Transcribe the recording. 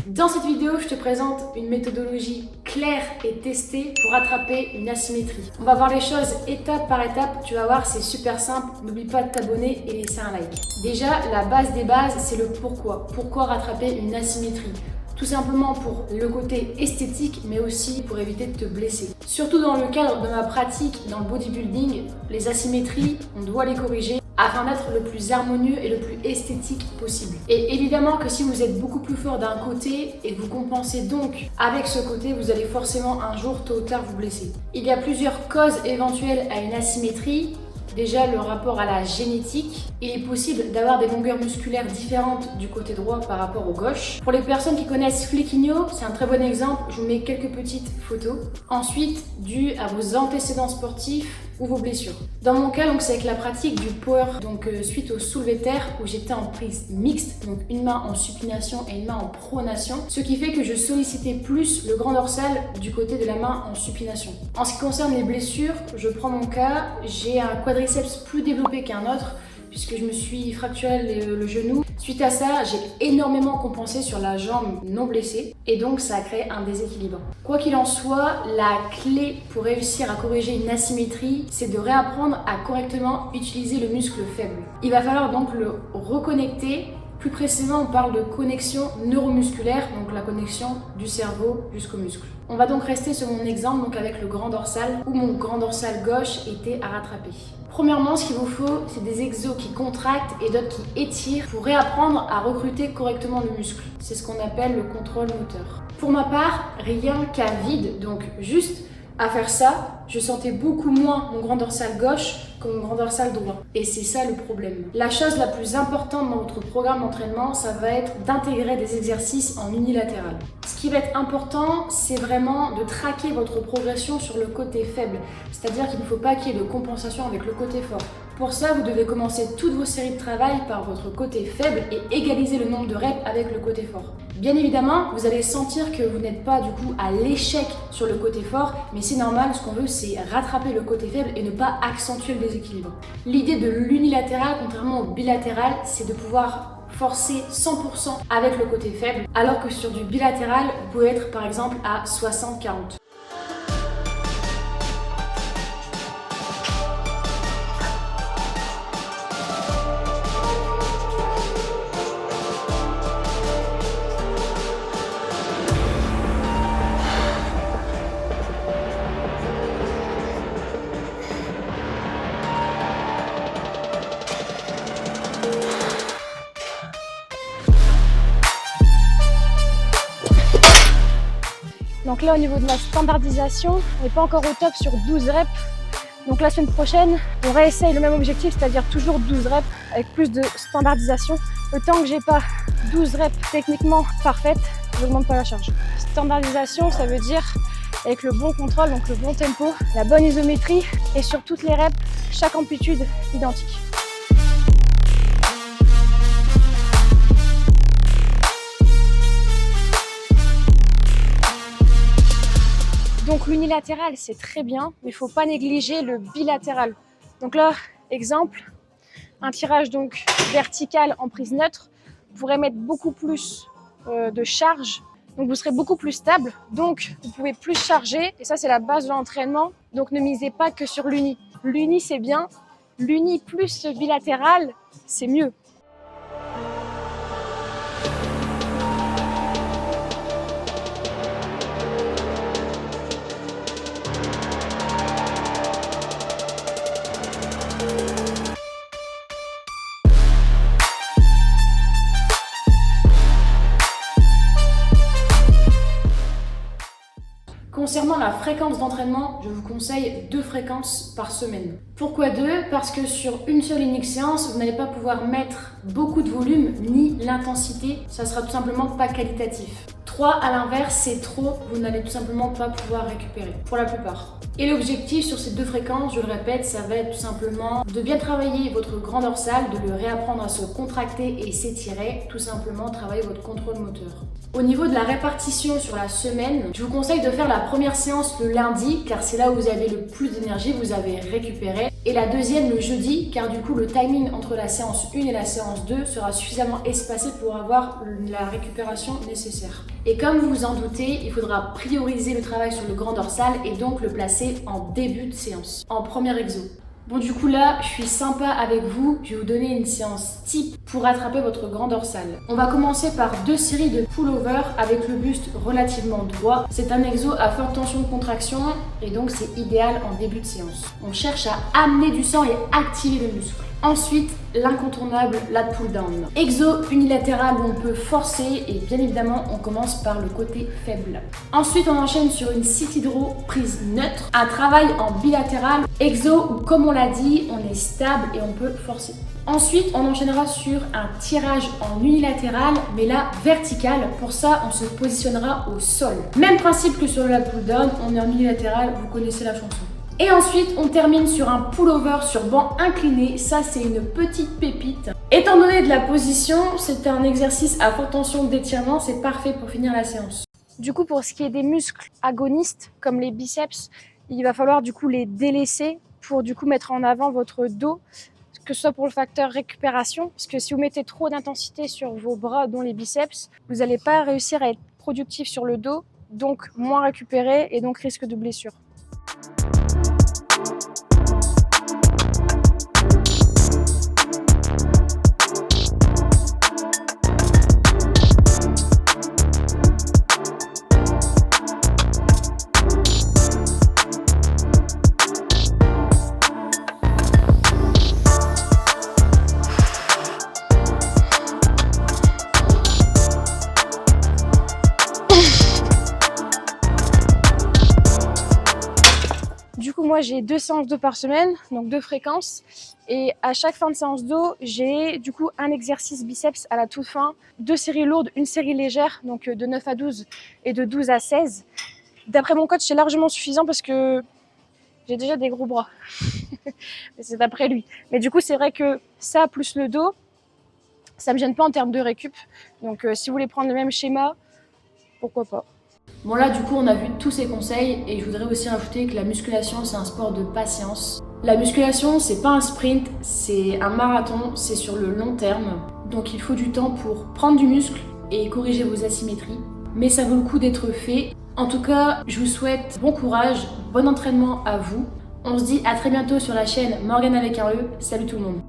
Dans cette vidéo, je te présente une méthodologie claire et testée pour rattraper une asymétrie. On va voir les choses étape par étape, tu vas voir, c'est super simple. N'oublie pas de t'abonner et laisser un like. Déjà, la base des bases, c'est le pourquoi. Pourquoi rattraper une asymétrie ? Tout simplement pour le côté esthétique, mais aussi pour éviter de te blesser. Surtout dans le cadre de ma pratique dans le bodybuilding, les asymétries, on doit les corriger afin d'être le plus harmonieux et le plus esthétique possible. Et évidemment que si vous êtes beaucoup plus fort d'un côté et que vous compensez donc avec ce côté, vous allez forcément un jour, tôt ou tard, vous blesser. Il y a plusieurs causes éventuelles à une asymétrie. Déjà, le rapport à la génétique. Il est possible d'avoir des longueurs musculaires différentes du côté droit par rapport au gauche. Pour les personnes qui connaissent Flequinho, c'est un très bon exemple. Je vous mets quelques petites photos. Ensuite, dû à vos antécédents sportifs ou vos blessures. Dans mon cas, c'est avec la pratique du power, suite au soulevé de terre où j'étais en prise mixte, donc une main en supination et une main en pronation, ce qui fait que je sollicitais plus le grand dorsal du côté de la main en supination. En ce qui concerne les blessures, je prends mon cas, j'ai un quadriceps plus développé qu'un autre, puisque je me suis fracturé le genou. Suite à ça, j'ai énormément compensé sur la jambe non blessée et donc ça a créé un déséquilibre. Quoi qu'il en soit, la clé pour réussir à corriger une asymétrie, c'est de réapprendre à correctement utiliser le muscle faible. Il va falloir donc le reconnecter. Plus précisément, on parle de connexion neuromusculaire, donc la connexion du cerveau jusqu'au muscle. On va donc rester sur mon exemple, avec le grand dorsal, où mon grand dorsal gauche était à rattraper. Premièrement, ce qu'il vous faut, c'est des exos qui contractent et d'autres qui étirent pour réapprendre à recruter correctement le muscle. C'est ce qu'on appelle le contrôle moteur. Pour ma part, rien qu'à vide, donc juste à faire ça, je sentais beaucoup moins mon grand dorsal gauche que mon grand dorsal droit. Et c'est ça le problème. La chose la plus importante dans votre programme d'entraînement, ça va être d'intégrer des exercices en unilatéral. Ce qui va être important, c'est vraiment de traquer votre progression sur le côté faible. C'est-à-dire qu'il ne faut pas qu'il y ait de compensation avec le côté fort. Pour ça, vous devez commencer toutes vos séries de travail par votre côté faible et égaliser le nombre de reps avec le côté fort. Bien évidemment, vous allez sentir que vous n'êtes pas du coup à l'échec sur le côté fort, mais c'est normal, ce qu'on veut c'est rattraper le côté faible et ne pas accentuer le déséquilibre. L'idée de l'unilatéral, contrairement au bilatéral, c'est de pouvoir forcer 100% avec le côté faible, alors que sur du bilatéral, vous pouvez être par exemple à 60-40. Donc là, au niveau de la standardisation, on n'est pas encore au top sur 12 reps. Donc la semaine prochaine, on réessaye le même objectif, c'est-à-dire toujours 12 reps avec plus de standardisation. Le temps que j'ai pas 12 reps techniquement parfaites, je n'augmente pas la charge. Standardisation, ça veut dire avec le bon contrôle, donc le bon tempo, la bonne isométrie et sur toutes les reps, chaque amplitude identique. Donc l'unilatéral, c'est très bien, mais il ne faut pas négliger le bilatéral. Donc là, exemple, un tirage donc vertical en prise neutre pourrait mettre beaucoup plus de charge. Donc vous serez beaucoup plus stable, donc vous pouvez plus charger, et ça c'est la base de l'entraînement. Donc ne misez pas que sur l'uni. L'uni c'est bien, l'uni plus le bilatéral, c'est mieux. Concernant la fréquence d'entraînement, je vous conseille 2 fréquences par semaine. Pourquoi 2 ? Parce que sur une seule et unique séance, vous n'allez pas pouvoir mettre beaucoup de volume ni l'intensité, ça sera tout simplement pas qualitatif. 3 à l'inverse, c'est trop, vous n'allez tout simplement pas pouvoir récupérer, pour la plupart. Et l'objectif sur ces 2 fréquences, je le répète, ça va être tout simplement de bien travailler votre grand dorsal, de le réapprendre à se contracter et s'étirer, tout simplement travailler votre contrôle moteur. Au niveau de la répartition sur la semaine, je vous conseille de faire la première séance le lundi car c'est là où vous avez le plus d'énergie, vous avez récupéré. Et la deuxième le jeudi car du coup le timing entre la séance 1 et la séance 2 sera suffisamment espacé pour avoir la récupération nécessaire. Et comme vous vous en doutez, il faudra prioriser le travail sur le grand dorsal et donc le placer en début de séance, en premier exo. Bon du coup là, je suis sympa avec vous, je vais vous donner une séance type pour rattraper votre grand dorsal. On va commencer par 2 séries de pull-over avec le buste relativement droit. C'est un exo à forte tension de contraction et donc c'est idéal en début de séance. On cherche à amener du sang et activer le muscle. Ensuite, l'incontournable lat pull-down. Exo unilatéral où on peut forcer et bien évidemment on commence par le côté faible. Ensuite, on enchaîne sur une sit draw prise neutre, un travail en bilatéral, exo où comme on l'a dit, on est stable et on peut forcer. Ensuite, on enchaînera sur un tirage en unilatéral, mais là vertical. Pour ça, on se positionnera au sol. Même principe que sur le lat pull-down, on est en unilatéral, vous connaissez la chanson. Et ensuite, on termine sur un pull-over sur banc incliné. Ça, c'est une petite pépite. Étant donné de la position, c'est un exercice à forte tension d'étirement. C'est parfait pour finir la séance. Du coup, pour ce qui est des muscles agonistes, comme les biceps, il va falloir du coup les délaisser pour du coup mettre en avant votre dos, que ce soit pour le facteur récupération. Parce que si vous mettez trop d'intensité sur vos bras, dont les biceps, vous n'allez pas réussir à être productif sur le dos, donc moins récupéré et donc risque de blessure. Du coup, moi, j'ai 2 séances d'eau par semaine, donc 2 fréquences. Et à chaque fin de séance d'eau, j'ai du coup un exercice biceps à la toute fin, 2 séries lourdes, une série légère, donc de 9 à 12 et de 12 à 16. D'après mon coach, c'est largement suffisant parce que j'ai déjà des gros bras. C'est d'après lui. Mais du coup, c'est vrai que ça, plus le dos, ça me gêne pas en termes de récup. Donc si vous voulez prendre le même schéma, pourquoi pas. Bon là du coup on a vu tous ces conseils et je voudrais aussi rajouter que la musculation c'est un sport de patience. La musculation c'est pas un sprint, c'est un marathon, c'est sur le long terme. Donc il faut du temps pour prendre du muscle et corriger vos asymétries. Mais ça vaut le coup d'être fait. En tout cas, je vous souhaite bon courage, bon entraînement à vous. On se dit à très bientôt sur la chaîne Morgane avec un E. Salut tout le monde.